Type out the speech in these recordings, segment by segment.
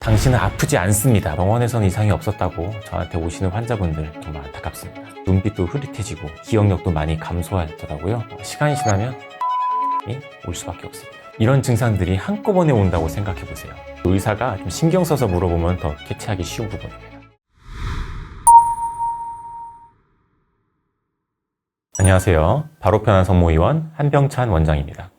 당신은 아프지 않습니다. 병원에서는 이상이 없었다고 저한테 오시는 환자분들 정말 안타깝습니다. 눈빛도 흐릿해지고 기억력도 많이 감소하더라고요. 시간이 지나면 올 수밖에 없습니다. 이런 증상들이 한꺼번에 온다고 생각해 보세요. 의사가 좀 신경 써서 물어보면 더 캐치하기 쉬운 부분입니다. 안녕하세요. 바로 편한 성모의원 한병찬 원장입니다.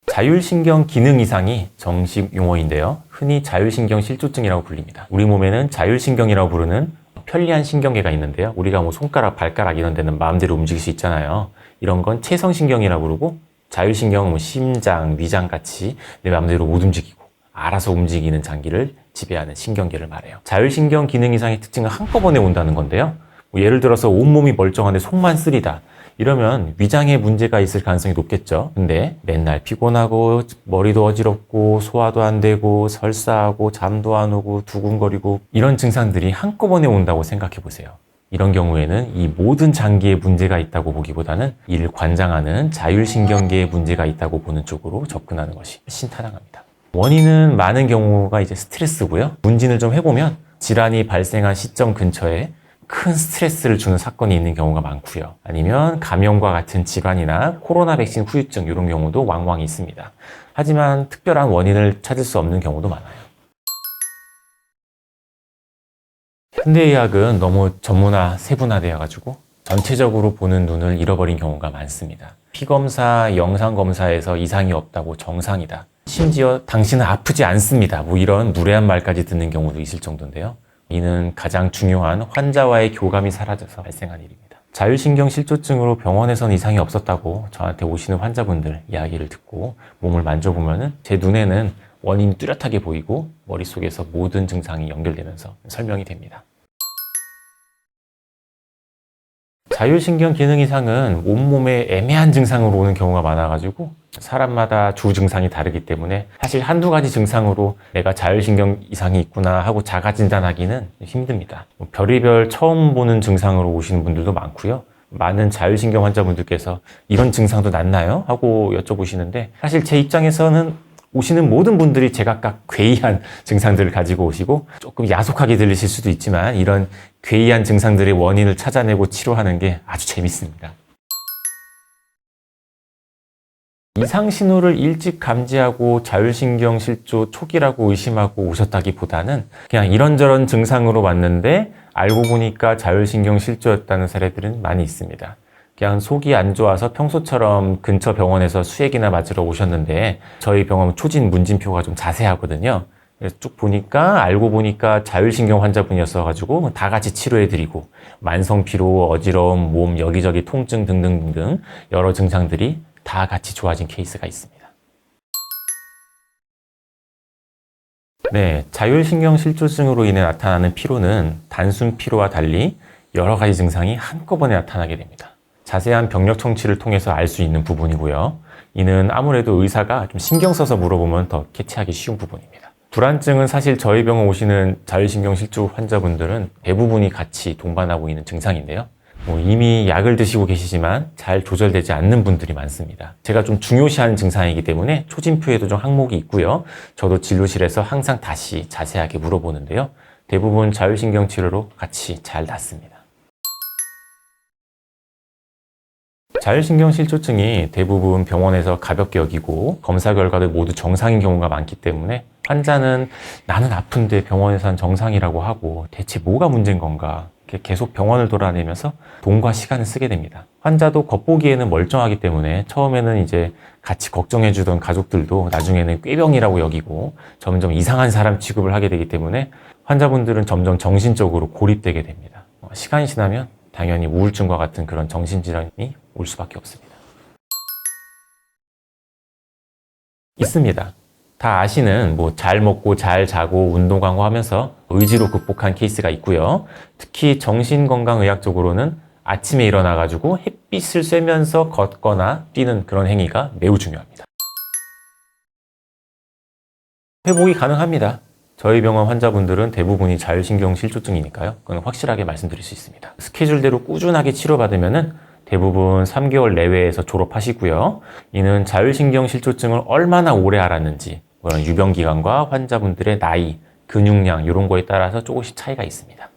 자율신경 기능 이상이 정식 용어인데요. 흔히 자율신경 실조증이라고 불립니다. 우리 몸에는 자율신경이라고 부르는 편리한 신경계가 있는데요. 우리가 뭐 손가락, 발가락 이런 데는 마음대로 움직일 수 있잖아요. 이런 건 체성신경이라고 부르고, 자율신경은 뭐 심장, 위장 같이 내 마음대로 못 움직이고 알아서 움직이는 장기를 지배하는 신경계를 말해요. 자율신경 기능 이상의 특징은 한꺼번에 온다는 건데요. 예를 들어서 온몸이 멀쩡한데 속만 쓰리다. 이러면 위장에 문제가 있을 가능성이 높겠죠. 근데 맨날 피곤하고 머리도 어지럽고 소화도 안 되고 설사하고 잠도 안 오고 두근거리고 이런 증상들이 한꺼번에 온다고 생각해 보세요. 이런 경우에는 이 모든 장기에 문제가 있다고 보기보다는 이를 관장하는 자율신경계에 문제가 있다고 보는 쪽으로 접근하는 것이 훨씬 타당합니다. 원인은 많은 경우가 이제 스트레스고요. 문진을 좀 해보면 질환이 발생한 시점 근처에 큰 스트레스를 주는 사건이 있는 경우가 많고요. 아니면 감염과 같은 질환이나 코로나 백신 후유증 이런 경우도 왕왕 있습니다. 하지만 특별한 원인을 찾을 수 없는 경우도 많아요. 현대의학은 너무 전문화, 세분화되어가지고 전체적으로 보는 눈을 잃어버린 경우가 많습니다. 피검사, 영상검사에서 이상이 없다고 정상이다. 심지어 당신은 아프지 않습니다. 뭐 이런 무례한 말까지 듣는 경우도 있을 정도인데요. 이는 가장 중요한 환자와의 교감이 사라져서 발생한 일입니다. 자율신경 실조증으로 병원에서는 이상이 없었다고 저한테 오시는 환자분들 이야기를 듣고 몸을 만져보면 제 눈에는 원인이 뚜렷하게 보이고 머릿속에서 모든 증상이 연결되면서 설명이 됩니다. 자율신경 기능 이상은 온몸에 애매한 증상으로 오는 경우가 많아가지고 사람마다 주 증상이 다르기 때문에 사실 한두 가지 증상으로 내가 자율신경 이상이 있구나 하고 자가 진단하기는 힘듭니다. 별의별 처음 보는 증상으로 오시는 분들도 많고요. 많은 자율신경 환자분들께서 이런 증상도 낫나요? 하고 여쭤보시는데 사실 제 입장에서는 오시는 모든 분들이 제각각 괴이한 증상들을 가지고 오시고 조금 야속하게 들리실 수도 있지만 이런 괴이한 증상들의 원인을 찾아내고 치료하는 게 아주 재밌습니다. 이상 신호를 일찍 감지하고 자율신경 실조 초기라고 의심하고 오셨다기보다는 그냥 이런저런 증상으로 왔는데 알고 보니까 자율신경 실조였다는 사례들은 많이 있습니다. 그냥 속이 안 좋아서 평소처럼 근처 병원에서 수액이나 맞으러 오셨는데 저희 병원 초진 문진표가 좀 자세하거든요. 그래서 쭉 보니까 알고 보니까 자율신경 환자분이었어가지고 다 같이 치료해드리고 만성피로, 어지러움, 몸 여기저기 통증 등등등 여러 증상들이 다 같이 좋아진 케이스가 있습니다. 네, 자율신경 실조증으로 인해 나타나는 피로는 단순 피로와 달리 여러 가지 증상이 한꺼번에 나타나게 됩니다. 자세한 병력 청취를 통해서 알 수 있는 부분이고요. 이는 아무래도 의사가 좀 신경 써서 물어보면 더 캐치하기 쉬운 부분입니다. 불안증은 사실 저희 병원 오시는 자율신경 실조 환자분들은 대부분이 같이 동반하고 있는 증상인데요. 이미 약을 드시고 계시지만 잘 조절되지 않는 분들이 많습니다. 제가 좀 중요시하는 증상이기 때문에 초진표에도 좀 항목이 있고요. 저도 진료실에서 항상 다시 자세하게 물어보는데요. 대부분 자율신경 치료로 같이 잘 낫습니다. 자율신경 실조증이 대부분 병원에서 가볍게 여기고 검사 결과도 모두 정상인 경우가 많기 때문에 환자는 나는 아픈데 병원에서는 정상이라고 하고 대체 뭐가 문제인 건가 계속 병원을 돌아다니면서 돈과 시간을 쓰게 됩니다. 환자도 겉보기에는 멀쩡하기 때문에 처음에는 이제 같이 걱정해주던 가족들도 나중에는 꾀병이라고 여기고 점점 이상한 사람 취급을 하게 되기 때문에 환자분들은 점점 정신적으로 고립되게 됩니다. 시간이 지나면 당연히 우울증과 같은 그런 정신질환이 올 수밖에 없습니다. 있습니다. 다 아시는 잘 먹고 잘 자고 운동하고 하면서 의지로 극복한 케이스가 있고요. 특히 정신건강의학적으로는 아침에 일어나가지고 햇빛을 쐬면서 걷거나 뛰는 그런 행위가 매우 중요합니다. 회복이 가능합니다. 저희 병원 환자분들은 대부분이 자율신경 실조증이니까요. 그건 확실하게 말씀드릴 수 있습니다. 스케줄대로 꾸준하게 치료받으면 대부분 3개월 내외에서 졸업하시고요. 이는 자율신경 실조증을 얼마나 오래 앓았는지 그런 유병기간과 환자분들의 나이, 근육량 이런 거에 따라서 조금씩 차이가 있습니다.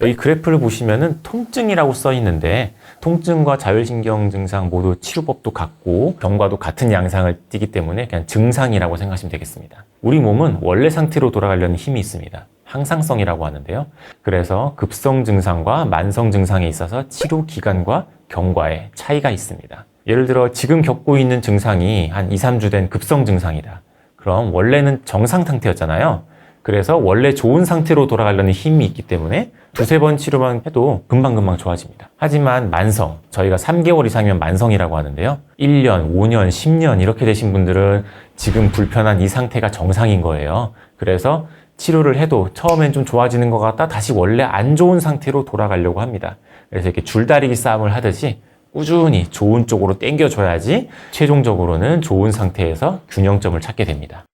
이 그래프를 보시면은 통증이라고 써 있는데 통증과 자율신경 증상 모두 치료법도 같고 경과도 같은 양상을 띠기 때문에 그냥 증상이라고 생각하시면 되겠습니다. 우리 몸은 원래 상태로 돌아가려는 힘이 있습니다. 항상성이라고 하는데요. 그래서 급성 증상과 만성 증상에 있어서 치료 기간과 경과에 차이가 있습니다. 예를 들어 지금 겪고 있는 증상이 한 2, 3주 된 급성 증상이다. 그럼 원래는 정상 상태였잖아요. 그래서 원래 좋은 상태로 돌아가려는 힘이 있기 때문에 두세 번 치료만 해도 금방금방 좋아집니다. 하지만 만성, 저희가 3개월 이상이면 만성이라고 하는데요. 1년, 5년, 10년 이렇게 되신 분들은 지금 불편한 이 상태가 정상인 거예요. 그래서 치료를 해도 처음엔 좀 좋아지는 것 같다 다시 원래 안 좋은 상태로 돌아가려고 합니다. 그래서 이렇게 줄다리기 싸움을 하듯이 꾸준히 좋은 쪽으로 당겨줘야지 최종적으로는 좋은 상태에서 균형점을 찾게 됩니다.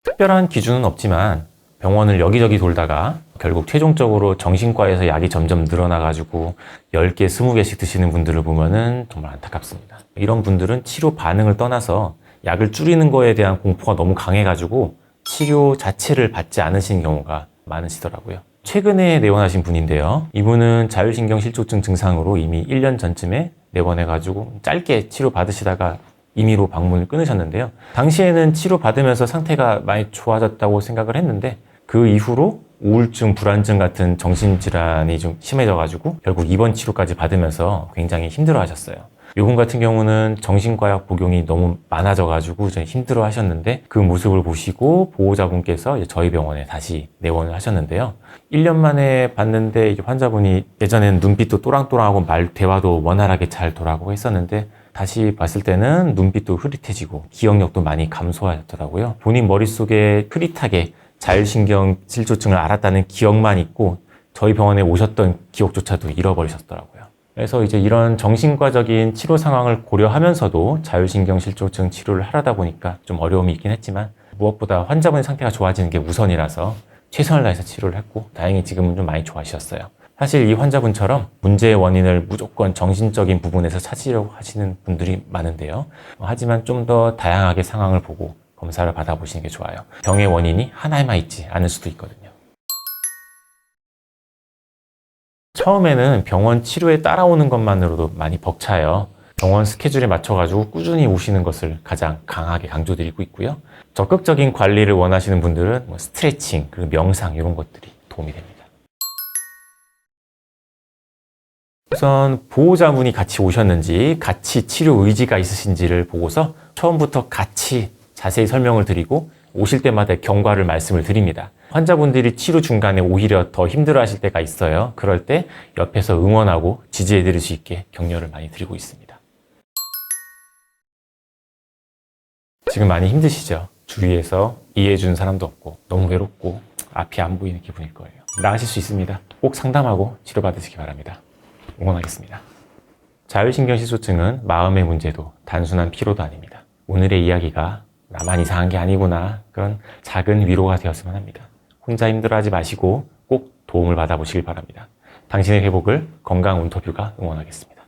특별한 기준은 없지만 병원을 여기저기 돌다가 결국 최종적으로 정신과에서 약이 점점 늘어나가지고 10개, 20개씩 드시는 분들을 보면은 정말 안타깝습니다. 이런 분들은 치료 반응을 떠나서 약을 줄이는 거에 대한 공포가 너무 강해가지고 치료 자체를 받지 않으신 경우가 많으시더라고요. 최근에 내원하신 분인데요. 이분은 자율신경실조증 증상으로 이미 1년 전쯤에 내원해가지고 짧게 치료받으시다가 임의로 방문을 끊으셨는데요. 당시에는 치료받으면서 상태가 많이 좋아졌다고 생각을 했는데 그 이후로 우울증, 불안증 같은 정신질환이 좀 심해져가지고 결국 입원 치료까지 받으면서 굉장히 힘들어하셨어요. 이분 같은 경우는 정신과약 복용이 너무 많아져가지고 좀 힘들어 하셨는데 그 모습을 보시고 보호자분께서 저희 병원에 다시 내원을 하셨는데요. 1년 만에 봤는데 환자분이 예전에는 눈빛도 또랑또랑하고 대화도 원활하게 잘 돌아가고 했었는데 다시 봤을 때는 눈빛도 흐릿해지고 기억력도 많이 감소하셨더라고요. 본인 머릿속에 흐릿하게 자율신경 실조증을 알았다는 기억만 있고 저희 병원에 오셨던 기억조차도 잃어버리셨더라고요. 그래서 이제 이런 정신과적인 치료 상황을 고려하면서도 자율신경 실조증 치료를 하려다 보니까 좀 어려움이 있긴 했지만 무엇보다 환자분의 상태가 좋아지는 게 우선이라서 최선을 다해서 치료를 했고 다행히 지금은 좀 많이 좋아지셨어요. 사실 이 환자분처럼 문제의 원인을 무조건 정신적인 부분에서 찾으려고 하시는 분들이 많은데요. 하지만 좀 더 다양하게 상황을 보고 검사를 받아보시는 게 좋아요. 병의 원인이 하나에만 있지 않을 수도 있거든요. 처음에는 병원 치료에 따라오는 것만으로도 많이 벅차요. 병원 스케줄에 맞춰가지고 꾸준히 오시는 것을 가장 강하게 강조드리고 있고요. 적극적인 관리를 원하시는 분들은 스트레칭, 그리고 명상 이런 것들이 도움이 됩니다. 우선 보호자분이 같이 오셨는지 같이 치료 의지가 있으신지를 보고서 처음부터 같이 자세히 설명을 드리고 오실 때마다 경과를 말씀을 드립니다. 환자분들이 치료 중간에 오히려 더 힘들어하실 때가 있어요. 그럴 때 옆에서 응원하고 지지해 드릴 수 있게 격려를 많이 드리고 있습니다. 지금 많이 힘드시죠? 주위에서 이해해 주는 사람도 없고 너무 외롭고 앞이 안 보이는 기분일 거예요. 나으실 수 있습니다. 꼭 상담하고 치료받으시기 바랍니다. 응원하겠습니다. 자율신경실조증은 마음의 문제도 단순한 피로도 아닙니다. 오늘의 이야기가 나만 이상한 게 아니구나 그런 작은 위로가 되었으면 합니다. 혼자 힘들어하지 마시고 꼭 도움을 받아보시길 바랍니다. 당신의 회복을 건강 온터뷰가 응원하겠습니다.